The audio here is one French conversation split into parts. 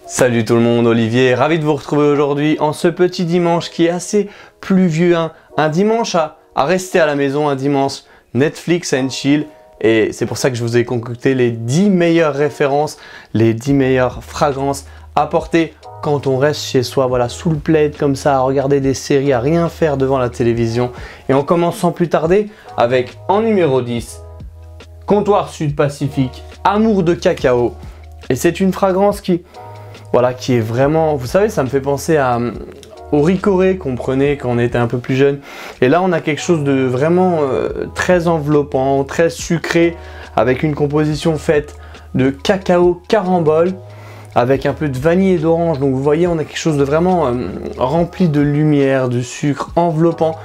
Salut tout le monde, Olivier, ravi de vous retrouver aujourd'hui en ce petit dimanche qui est assez pluvieux, un dimanche à rester à la maison, un dimanche Netflix and chill, et c'est pour ça que je vous ai concocté les 10 meilleures références, les 10 meilleures fragrances à porter quand on reste chez soi, voilà, sous le plaid comme ça, à regarder des séries, à rien faire devant la télévision. Et on commence sans plus tarder avec en numéro 10, Comptoir Sud Pacifique, Amour de cacao, et c'est une fragrance qui est vraiment, vous savez, ça me fait penser au Ricoré qu'on prenait quand on était un peu plus jeune. Et là, on a quelque chose de vraiment très enveloppant, très sucré, avec une composition faite de cacao carambole, avec un peu de vanille et d'orange. Donc vous voyez, on a quelque chose de vraiment rempli de lumière, de sucre, enveloppant.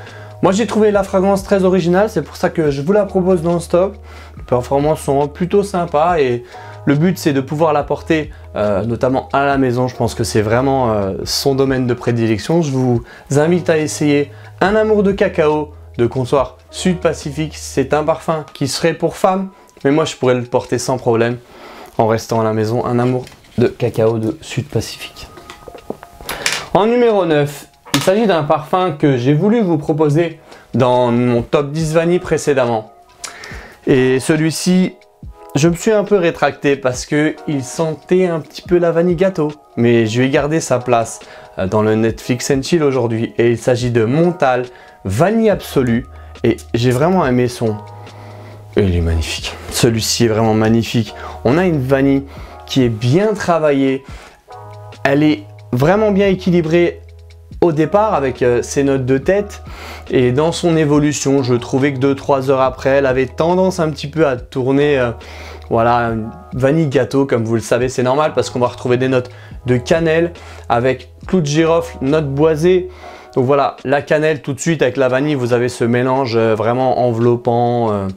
Moi, j'ai trouvé la fragrance très originale, c'est pour ça que je vous la propose non-stop. Les performances sont plutôt sympas et le but, c'est de pouvoir la porter notamment à la maison. Je pense que c'est vraiment son domaine de prédilection. Je vous invite à essayer un amour de cacao de Comptoir Sud Pacifique. C'est un parfum qui serait pour femmes, mais moi, je pourrais le porter sans problème en restant à la maison. Un amour de cacao de Sud Pacifique. En numéro 9, il s'agit d'un parfum que j'ai voulu vous proposer dans mon top 10 vanille précédemment. Et celui-ci, je me suis un peu rétracté parce qu'il sentait un petit peu la vanille gâteau. Mais je vais garder sa place dans le Netflix and Chill aujourd'hui. Et il s'agit de Montal Vanille Absolue. Et j'ai vraiment aimé son... Et il est magnifique. Celui-ci est vraiment magnifique. On a une vanille qui est bien travaillée. Elle est vraiment bien équilibrée au départ avec ses notes de tête, et dans son évolution je trouvais que 2-3 heures après elle avait tendance un petit peu à tourner voilà, vanille gâteau. Comme vous le savez, c'est normal parce qu'on va retrouver des notes de cannelle avec clou de girofle, notes boisées. Donc voilà, la cannelle tout de suite avec la vanille, vous avez ce mélange vraiment enveloppant,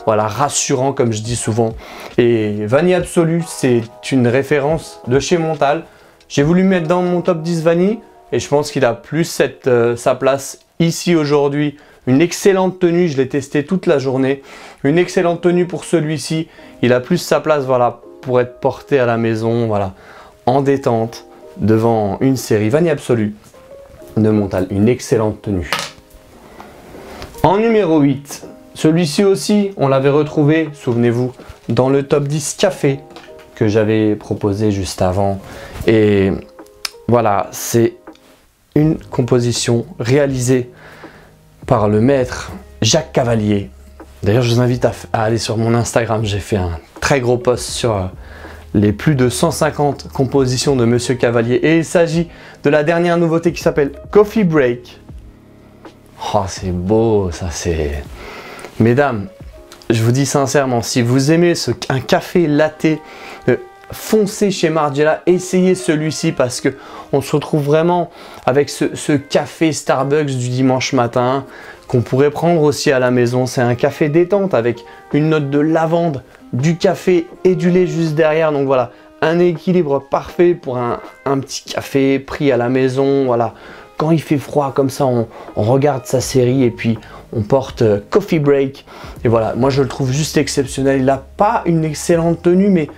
voilà, rassurant comme je dis souvent. Et vanille absolue, c'est une référence de chez Montal. J'ai voulu mettre dans mon top 10 vanille. Et je pense qu'il a plus sa place ici aujourd'hui. Une excellente tenue, je l'ai testé toute la journée. Une excellente tenue pour celui-ci. Il a plus sa place, voilà, pour être porté à la maison, voilà, en détente, devant une série. Vanille absolue de Montal, une excellente tenue. En numéro 8, celui-ci aussi, on l'avait retrouvé, souvenez-vous, dans le top 10 café que j'avais proposé juste avant. Et voilà, c'est une composition réalisée par le maître Jacques Cavalier. D'ailleurs, je vous invite à aller sur mon Instagram. J'ai fait un très gros post sur les plus de 150 compositions de Monsieur Cavalier. Et il s'agit de la dernière nouveauté qui s'appelle Coffee Break. Oh, c'est beau, ça c'est... Mesdames, je vous dis sincèrement, si vous aimez un café latte, foncez chez Margiela, essayez celui-ci parce que on se retrouve vraiment avec ce café Starbucks du dimanche matin qu'on pourrait prendre aussi à la maison. C'est un café détente avec une note de lavande, du café et du lait juste derrière. Donc voilà, un équilibre parfait pour un petit café pris à la maison. Voilà, quand il fait froid comme ça, on regarde sa série et puis on porte Coffee Break. Et voilà, moi je le trouve juste exceptionnel. Il n'a pas une excellente tenue, mais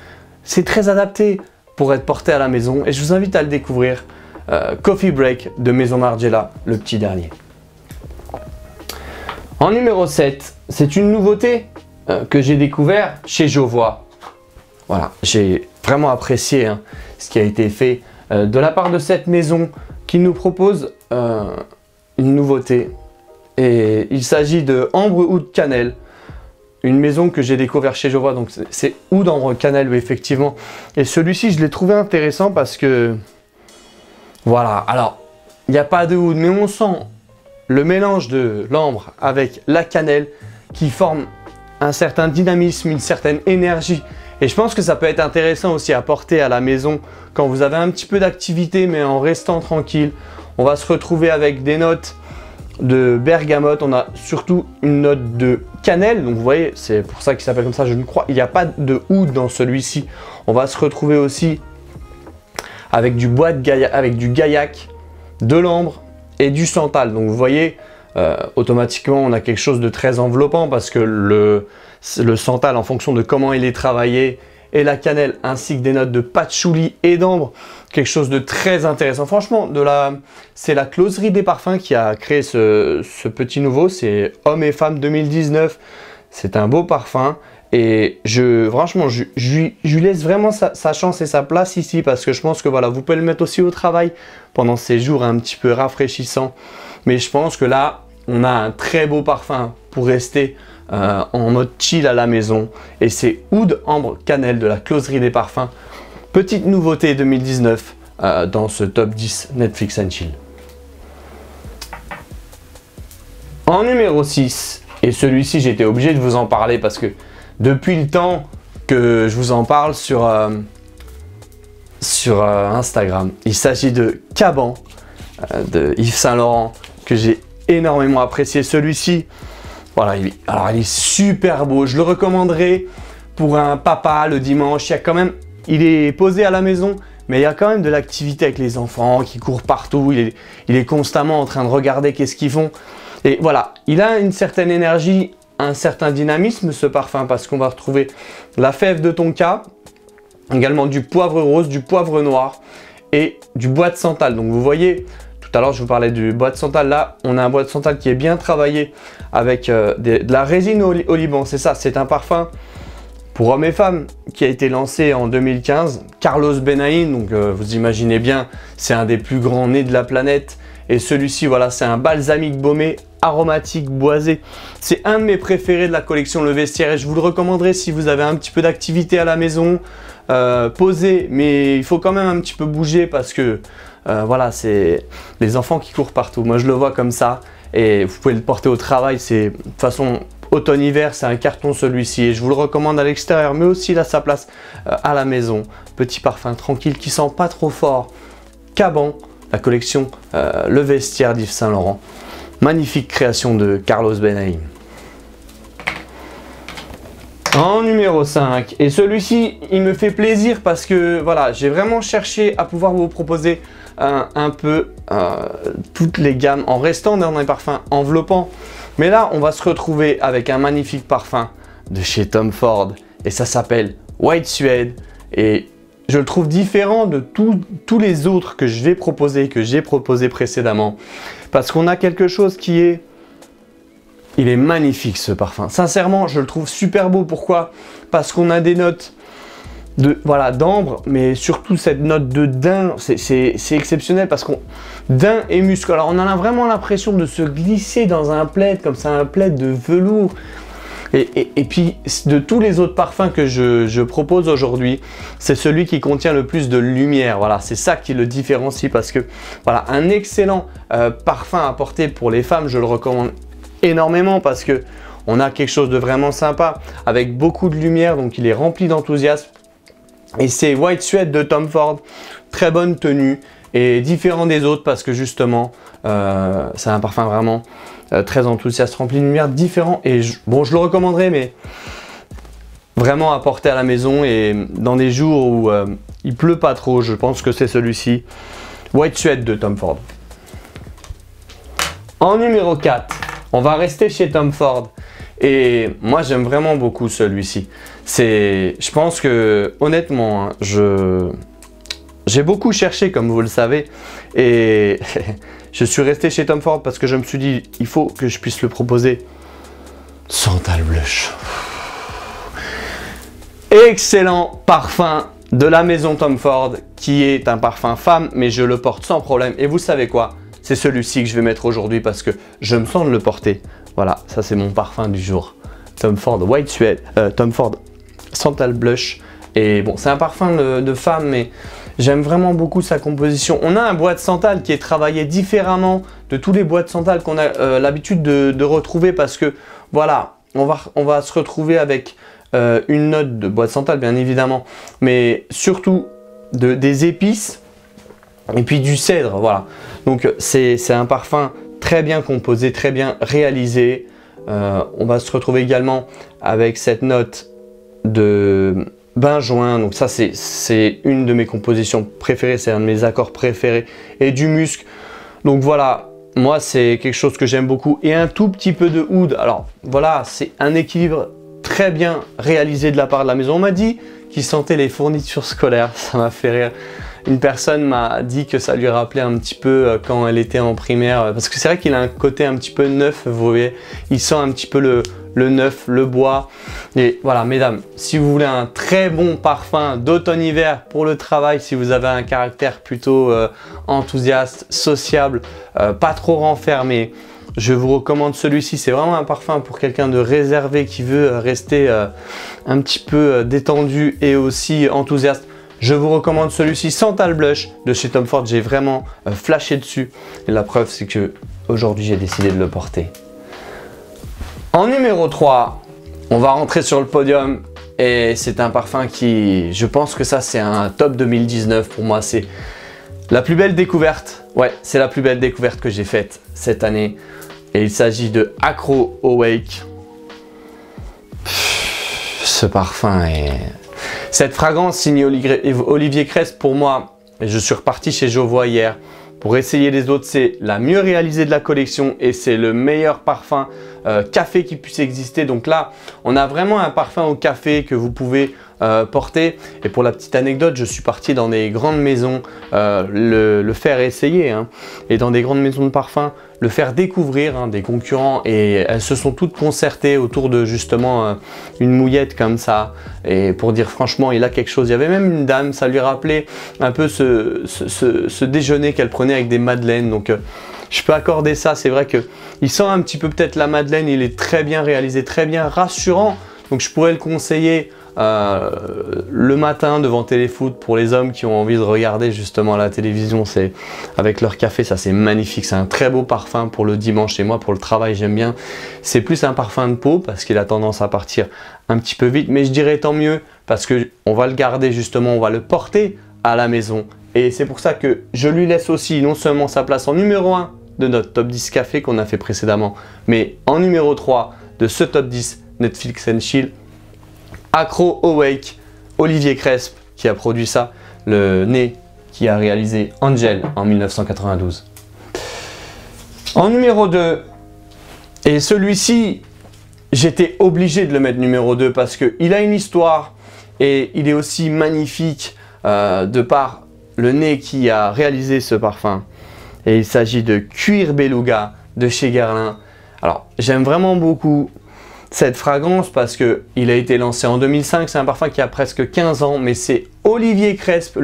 c'est très adapté pour être porté à la maison et je vous invite à le découvrir. Coffee Break de Maison Margiela, le petit dernier. En numéro 7, c'est une nouveauté que j'ai découvert chez Jovois. Voilà, j'ai vraiment apprécié ce qui a été fait de la part de cette maison qui nous propose une nouveauté. Et il s'agit de Ambre Oud Cannelle. Une maison que j'ai découvert chez Jovois, donc c'est Oud Ambre Cannelle, effectivement. Et celui-ci, je l'ai trouvé intéressant parce que, voilà, alors, il n'y a pas de oud, mais on sent le mélange de l'ambre avec la cannelle qui forme un certain dynamisme, une certaine énergie. Et je pense que ça peut être intéressant aussi à porter à la maison quand vous avez un petit peu d'activité, mais en restant tranquille. On va se retrouver avec des notes de bergamote, on a surtout une note de cannelle, donc vous voyez, c'est pour ça qu'il s'appelle comme ça, je ne crois, il n'y a pas de oud dans celui-ci. On va se retrouver aussi avec du bois de gaillac, avec du gaillac, de l'ambre et du santal. Donc vous voyez, automatiquement on a quelque chose de très enveloppant parce que le santal, en fonction de comment il est travaillé, et la cannelle, ainsi que des notes de patchouli et d'ambre. Quelque chose de très intéressant. Franchement, c'est la Closerie des parfums qui a créé ce petit nouveau. C'est Homme et Femme 2019. C'est un beau parfum. Et franchement, je lui laisse vraiment sa chance et sa place ici, parce que je pense que voilà, vous pouvez le mettre aussi au travail pendant ces jours un petit peu rafraîchissants. Mais je pense que là, on a un très beau parfum pour rester en mode chill à la maison. Et c'est Oud Ambre Cannelle de la Closerie des parfums. Petite nouveauté 2019 dans ce top 10 Netflix and Chill. En numéro 6, et celui-ci j'étais obligé de vous en parler parce que depuis le temps que je vous en parle sur Instagram, il s'agit de Caban de Yves Saint Laurent, que j'ai énormément apprécié. Celui-ci, voilà, il est super beau. Je le recommanderais pour un papa le dimanche. Il est posé à la maison, mais il y a quand même de l'activité avec les enfants qui courent partout. Il est constamment en train de regarder qu'est-ce qu'ils font. Et voilà, il a une certaine énergie, un certain dynamisme, ce parfum, parce qu'on va retrouver la fève de tonka, également du poivre rose, du poivre noir et du bois de santal. Donc vous voyez, tout à l'heure je vous parlais du bois de santal. Là, on a un bois de santal qui est bien travaillé avec de la résine au Liban. C'est ça, c'est un parfum pour hommes et femmes qui a été lancé en 2015. Carlos Benaïm, donc vous imaginez bien, c'est un des plus grands nez de la planète. Et celui-ci, voilà, c'est un balsamique baumé aromatique boisé. C'est un de mes préférés de la collection Le Vestiaire et je vous le recommanderais si vous avez un petit peu d'activité à la maison, posé, mais il faut quand même un petit peu bouger parce que voilà, c'est les enfants qui courent partout. Moi, je le vois comme ça et vous pouvez le porter au travail. C'est de toute façon automne-hiver, c'est un carton celui-ci et je vous le recommande à l'extérieur, mais aussi là sa place à la maison. Petit parfum tranquille qui sent pas trop fort. Caban, la collection Le Vestiaire d'Yves Saint Laurent. Magnifique création de Carlos Benaïm. En numéro 5, et celui-ci il me fait plaisir parce que voilà, j'ai vraiment cherché à pouvoir vous proposer un peu toutes les gammes en restant dans des parfums enveloppants. Mais là on va se retrouver avec un magnifique parfum de chez Tom Ford et ça s'appelle White Suede et je le trouve différent de tous les autres que je vais proposer, que j'ai proposé précédemment. Parce qu'on a quelque chose qui est... Il est magnifique ce parfum. Sincèrement, je le trouve super beau. Pourquoi? Parce qu'on a des notes d'ambre, mais surtout cette note de daim. C'est exceptionnel parce qu'on... Daim et musc. Alors on a vraiment l'impression de se glisser dans un plaid, comme ça, un plaid de velours. Et puis, de tous les autres parfums que je propose aujourd'hui, c'est celui qui contient le plus de lumière. Voilà, c'est ça qui le différencie parce que, voilà, un excellent parfum à porter pour les femmes, je le recommande énormément parce que on a quelque chose de vraiment sympa avec beaucoup de lumière, donc il est rempli d'enthousiasme. Et c'est White Suede de Tom Ford, très bonne tenue et différent des autres parce que justement, c'est un parfum vraiment... très enthousiaste, rempli de lumière, différent et bon, je le recommanderais, mais vraiment à porter à la maison et dans des jours où il pleut pas trop, je pense que c'est celui-ci, White Suede de Tom Ford. En numéro 4, on va rester chez Tom Ford et moi j'aime vraiment beaucoup celui-ci. Je pense que honnêtement, hein, j'ai beaucoup cherché comme vous le savez et je suis resté chez Tom Ford parce que je me suis dit il faut que je puisse le proposer. Santal Blush. Excellent parfum de la maison Tom Ford qui est un parfum femme mais je le porte sans problème et vous savez quoi? C'est celui-ci que je vais mettre aujourd'hui parce que je me sens de le porter. Voilà, ça c'est mon parfum du jour. Tom Ford White Suede, Tom Ford Santal Blush. Et bon, c'est un parfum de femme mais j'aime vraiment beaucoup sa composition. On a un bois de santal qui est travaillé différemment de tous les bois de santal qu'on a l'habitude de retrouver parce que voilà, on va se retrouver avec une note de bois de santal bien évidemment, mais surtout des épices et puis du cèdre, voilà. Donc c'est un parfum très bien composé, très bien réalisé. On va se retrouver également avec cette note de benjoin, donc ça c'est une de mes compositions préférées, c'est un de mes accords préférés, et du musc. Donc voilà, moi c'est quelque chose que j'aime beaucoup, et un tout petit peu de oud. Alors voilà, c'est un équilibre très bien réalisé de la part de la maison. On m'a dit qui sentait les fournitures scolaires. Ça m'a fait rire. Une personne m'a dit que ça lui rappelait un petit peu quand elle était en primaire, parce que c'est vrai qu'il a un côté un petit peu neuf, vous voyez, il sent un petit peu le neuf, le bois. Et voilà, mesdames, si vous voulez un très bon parfum d'automne-hiver pour le travail, si vous avez un caractère plutôt enthousiaste, sociable, pas trop renfermé, je vous recommande celui-ci. C'est vraiment un parfum pour quelqu'un de réservé qui veut rester un petit peu détendu et aussi enthousiaste. Je vous recommande celui-ci Santal Blush de chez Tom Ford. J'ai vraiment flashé dessus. Et la preuve, c'est que aujourd'hui, j'ai décidé de le porter. En numéro 3, on va rentrer sur le podium. Et c'est un parfum qui, je pense que ça, c'est un top 2019 pour moi. C'est la plus belle découverte. Ouais, c'est la plus belle découverte que j'ai faite cette année. Et il s'agit de Acro Awake. Ce parfum est... Cette fragrance signée Olivier Cresp, pour moi, et je suis reparti chez Jovois hier pour essayer les autres, c'est la mieux réalisée de la collection et c'est le meilleur parfum café qui puisse exister. Donc là, on a vraiment un parfum au café que vous pouvez porter. Et pour la petite anecdote, je suis parti dans des grandes maisons le faire essayer, hein, et dans des grandes maisons de parfums, le faire découvrir, hein, des concurrents, et elles se sont toutes concertées autour de justement une mouillette comme ça, et pour dire franchement il a quelque chose. Il y avait même une dame, ça lui rappelait un peu ce déjeuner qu'elle prenait avec des madeleines. Donc je peux accorder ça. C'est vrai que il sent un petit peu peut-être la madeleine, il est très bien réalisé, très bien rassurant. Donc je pourrais le conseiller le matin devant Téléfoot pour les hommes qui ont envie de regarder justement la télévision, c'est avec leur café, ça c'est magnifique. C'est un très beau parfum pour le dimanche, et moi pour le travail j'aime bien. C'est plus un parfum de peau parce qu'il a tendance à partir un petit peu vite, mais je dirais tant mieux parce que on va le garder justement, on va le porter à la maison, et c'est pour ça que je lui laisse aussi non seulement sa place en numéro 1 de notre top 10 café qu'on a fait précédemment, mais en numéro 3 de ce top 10 Netflix and Chill, Acro Awake, Olivier Cresp qui a produit ça, le nez qui a réalisé Angel en 1992. En numéro 2, et celui-ci, j'étais obligé de le mettre numéro 2 parce qu'il a une histoire et il est aussi magnifique de par le nez qui a réalisé ce parfum. Et il s'agit de Cuir Beluga de chez Guerlain. Alors, j'aime vraiment beaucoup cette fragrance parce qu'il a été lancé en 2005, c'est un parfum qui a presque 15 ans, mais c'est Olivier Cresp,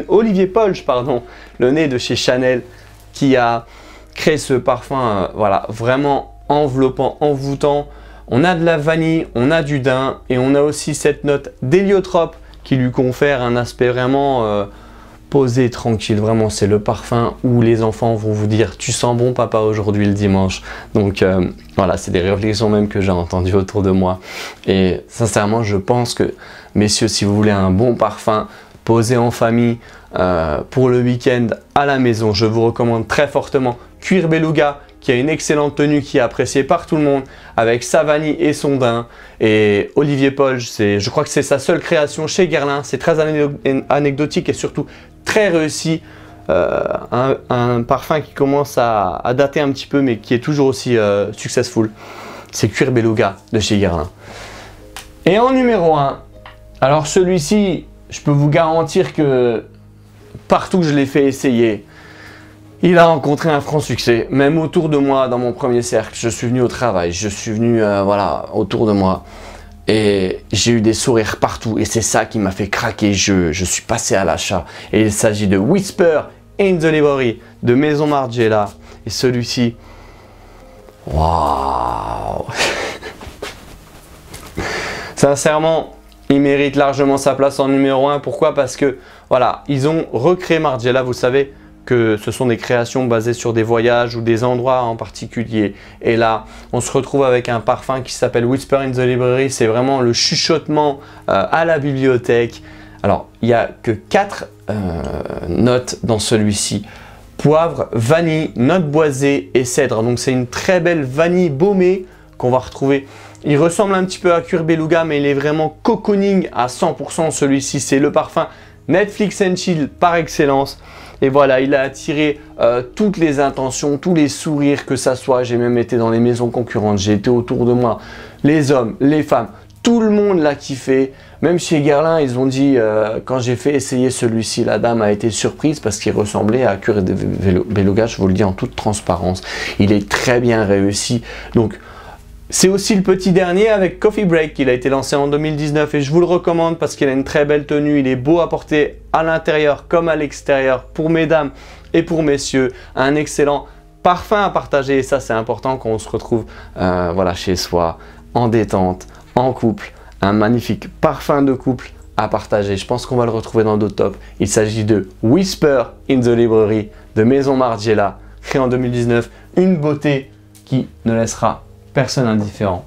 Olivier Polge, pardon, le nez de chez Chanel, qui a créé ce parfum, voilà, vraiment enveloppant, envoûtant. On a de la vanille, on a du daim et on a aussi cette note d'héliotrope qui lui confère un aspect vraiment posé, tranquille. Vraiment, c'est le parfum où les enfants vont vous dire « Tu sens bon papa aujourd'hui le dimanche ». Donc voilà, c'est des réflexions même que j'ai entendues autour de moi. Et sincèrement, je pense que, messieurs, si vous voulez un bon parfum posé en famille pour le week-end à la maison, je vous recommande très fortement Cuir Beluga, qui a une excellente tenue qui est appréciée par tout le monde, avec sa vanille et son daim. Et Olivier Polge, je crois que c'est sa seule création chez Guerlain. C'est très anecdotique et surtout très réussi. Un parfum qui commence à dater un petit peu, mais qui est toujours aussi successful. C'est Cuir Beluga de chez Guerlain. Et en numéro 1, alors celui-ci, je peux vous garantir que partout que je l'ai fait essayer, il a rencontré un franc succès, même autour de moi, dans mon premier cercle. Je suis venu au travail, je suis venu voilà, autour de moi. Et j'ai eu des sourires partout. Et c'est ça qui m'a fait craquer. Je suis passé à l'achat. Et il s'agit de Whisper in the Library de Maison Margiela. Et celui-ci, waouh! Sincèrement, il mérite largement sa place en numéro 1. Pourquoi? Parce que, voilà, ils ont recréé Margiela, vous savez que ce sont des créations basées sur des voyages ou des endroits en particulier. Et là, on se retrouve avec un parfum qui s'appelle Whisper in the Library. C'est vraiment le chuchotement à la bibliothèque. Alors, il n'y a que 4 notes dans celui-ci. Poivre, vanille, note boisée et cèdre. Donc, c'est une très belle vanille baumée qu'on va retrouver. Il ressemble un petit peu à Cuir Beluga, mais il est vraiment cocooning à 100%. Celui-ci, c'est le parfum Netflix and Chill par excellence. Et voilà, il a attiré toutes les intentions, tous les sourires que ça soit. J'ai même été dans les maisons concurrentes, j'ai été autour de moi, les hommes, les femmes, Tout le monde l'a kiffé. Même chez Guerlain, ils ont dit, quand j'ai fait essayer celui-ci, la dame a été surprise parce qu'il ressemblait à Kurt Beluga, je vous le dis en toute transparence. Il est très bien réussi. Donc, c'est aussi le petit dernier avec Coffee Break. Il a été lancé en 2019 et je vous le recommande parce qu'il a une très belle tenue. Il est beau à porter à l'intérieur comme à l'extérieur pour mesdames et pour messieurs. Un excellent parfum à partager et ça, c'est important quand on se retrouve voilà, chez soi, en détente, en couple. Un magnifique parfum de couple à partager. Je pense qu'on va le retrouver dans d'autres tops. Il s'agit de Whisper in the Library de Maison Margiela, créé en 2019. Une beauté qui ne laissera personne indifférent.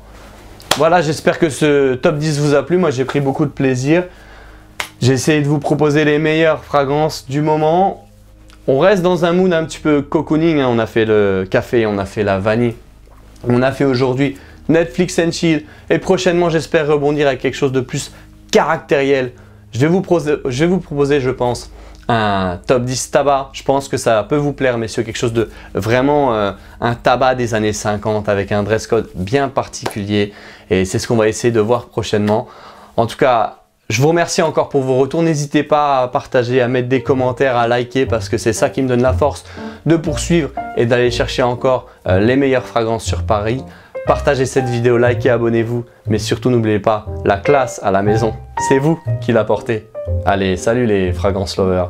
Voilà, j'espère que ce top 10 vous a plu. Moi, j'ai pris beaucoup de plaisir. J'ai essayé de vous proposer les meilleures fragrances du moment. On reste dans un mood un petit peu cocooning. Hein. On a fait le café, on a fait la vanille. On a fait aujourd'hui Netflix and Chill. Et prochainement, j'espère rebondir avec quelque chose de plus caractériel. Je vais vous proposer, je pense, un top 10 tabac. Je pense que ça peut vous plaire, messieurs. Quelque chose de vraiment un tabac des années 50 avec un dress code bien particulier. Et c'est ce qu'on va essayer de voir prochainement. En tout cas, je vous remercie encore pour vos retours. N'hésitez pas à partager, à mettre des commentaires, à liker parce que c'est ça qui me donne la force de poursuivre et d'aller chercher encore les meilleures fragrances sur Paris. Partagez cette vidéo, likez, abonnez-vous. Mais surtout, n'oubliez pas, la classe à la maison, c'est vous qui l'apportez. Allez, salut les fragrances lovers.